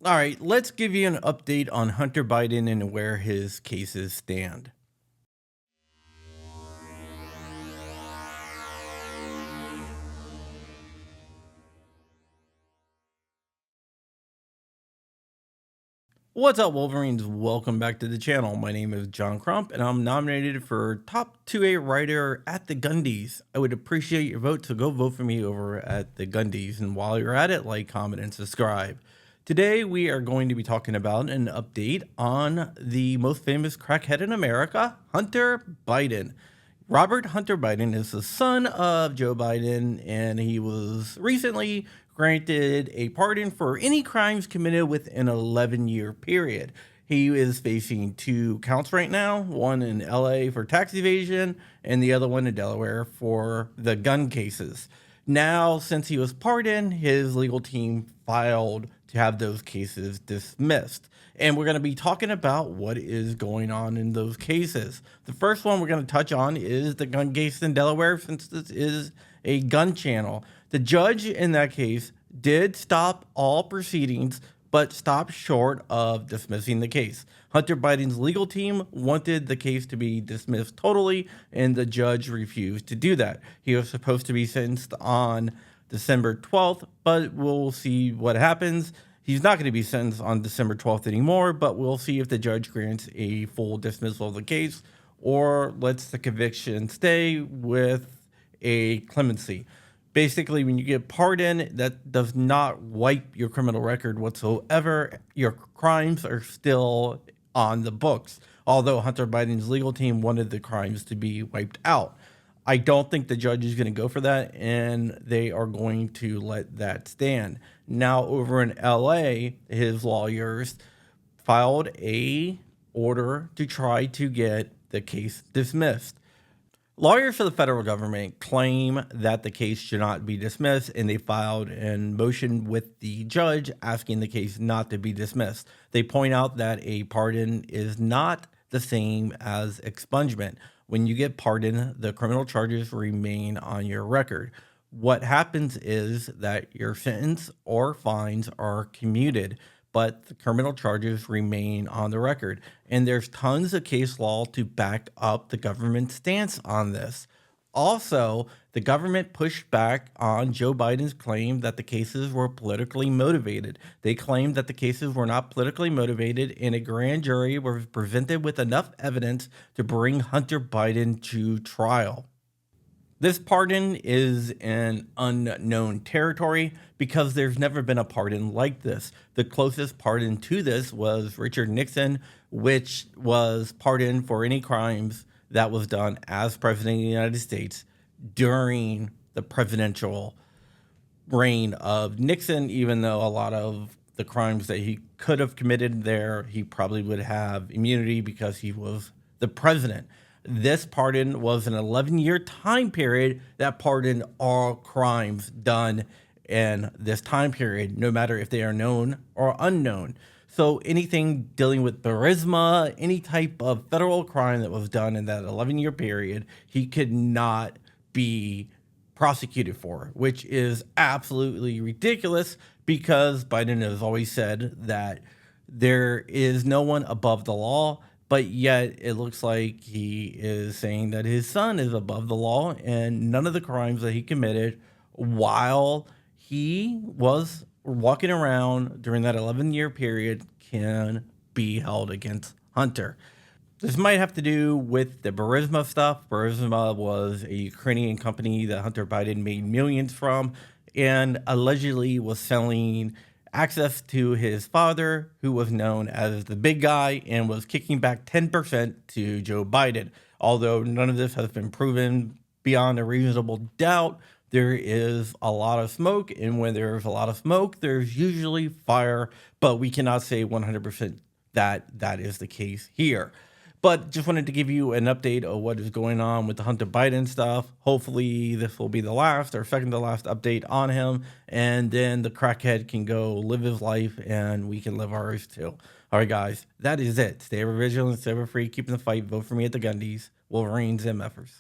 All right, let's give you an update on Hunter Biden and where his cases stand. What's up, Wolverines? Welcome back to the channel. My name is John Crump, and I'm nominated for Top 2A Writer at the Gundies. I would appreciate your vote, so go vote for me over at the Gundies. And while you're at it, like, comment, and subscribe. Today, we are going to be talking about an update on the most famous crackhead in America, Hunter Biden. Robert Hunter Biden is the son of Joe Biden, and he was recently granted a pardon for any crimes committed within an 11-year period. He is facing 2 counts right now, one in LA for tax evasion and the other one in Delaware for the gun cases. Now, since he was pardoned, his legal team filed to have those cases dismissed. And we're going to be talking about what is going on in those cases. The first one we're going to touch on is the gun case in Delaware, since this is a gun channel. The judge in that case did stop all proceedings, but stopped short of dismissing the case. Hunter Biden's legal team wanted the case to be dismissed totally, and the judge refused to do that. He was supposed to be sentenced on December 12th, but we'll see what happens. He's not going to be sentenced on December 12th anymore, but we'll see if the judge grants a full dismissal of the case or lets the conviction stay with a clemency. Basically, when you get pardoned, that does not wipe your criminal record whatsoever. Your crimes are still on the books, although Hunter Biden's legal team wanted the crimes to be wiped out. I don't think the judge is going to go for that, and they are going to let that stand. Now, over in LA, his lawyers filed a order to try to get the case dismissed. Lawyers for the federal government claim that the case should not be dismissed, and they filed a motion with the judge asking the case not to be dismissed. They point out that a pardon is not the same as expungement. When you get pardoned, the criminal charges remain on your record. What happens is that your sentence or fines are commuted, but the criminal charges remain on the record. And there's tons of case law to back up the government's stance on this. Also, the government pushed back on Joe Biden's claim that the cases were politically motivated. They claimed that the cases were not politically motivated, and a grand jury was presented with enough evidence to bring Hunter Biden to trial. This pardon is in unknown territory because there's never been a pardon like this. The closest pardon to this was Richard Nixon, which was pardoned for any crimes that was done as president of the United States during the presidential reign of Nixon, even though a lot of the crimes that he could have committed there, he probably would have immunity because he was the president. This pardon was an 11-year time period that pardoned all crimes done in this time period, no matter if they are known or unknown. So anything dealing with Burisma, any type of federal crime that was done in that 11-year period, he could not be prosecuted for, which is absolutely ridiculous because Biden has always said that there is no one above the law. But yet it looks like he is saying that his son is above the law, and none of the crimes that he committed while he was walking around during that 11-year period can be held against Hunter. This might have to do with the Burisma stuff. Burisma was a Ukrainian company that Hunter Biden made millions from and allegedly was selling access to his father, who was known as the big guy and was kicking back 10% to Joe Biden. Although none of this has been proven beyond a reasonable doubt, there is a lot of smoke, and when there's a lot of smoke, there's usually fire, but we cannot say 100% that that is the case here. But just wanted to give you an update of what is going on with the Hunter Biden stuff. Hopefully this will be the last or second to last update on him. And then the crackhead can go live his life and we can live ours too. All right, guys, that is it. Stay ever vigilant, stay ever free, keeping the fight. Vote for me at the Gundies. Wolverines and MFers.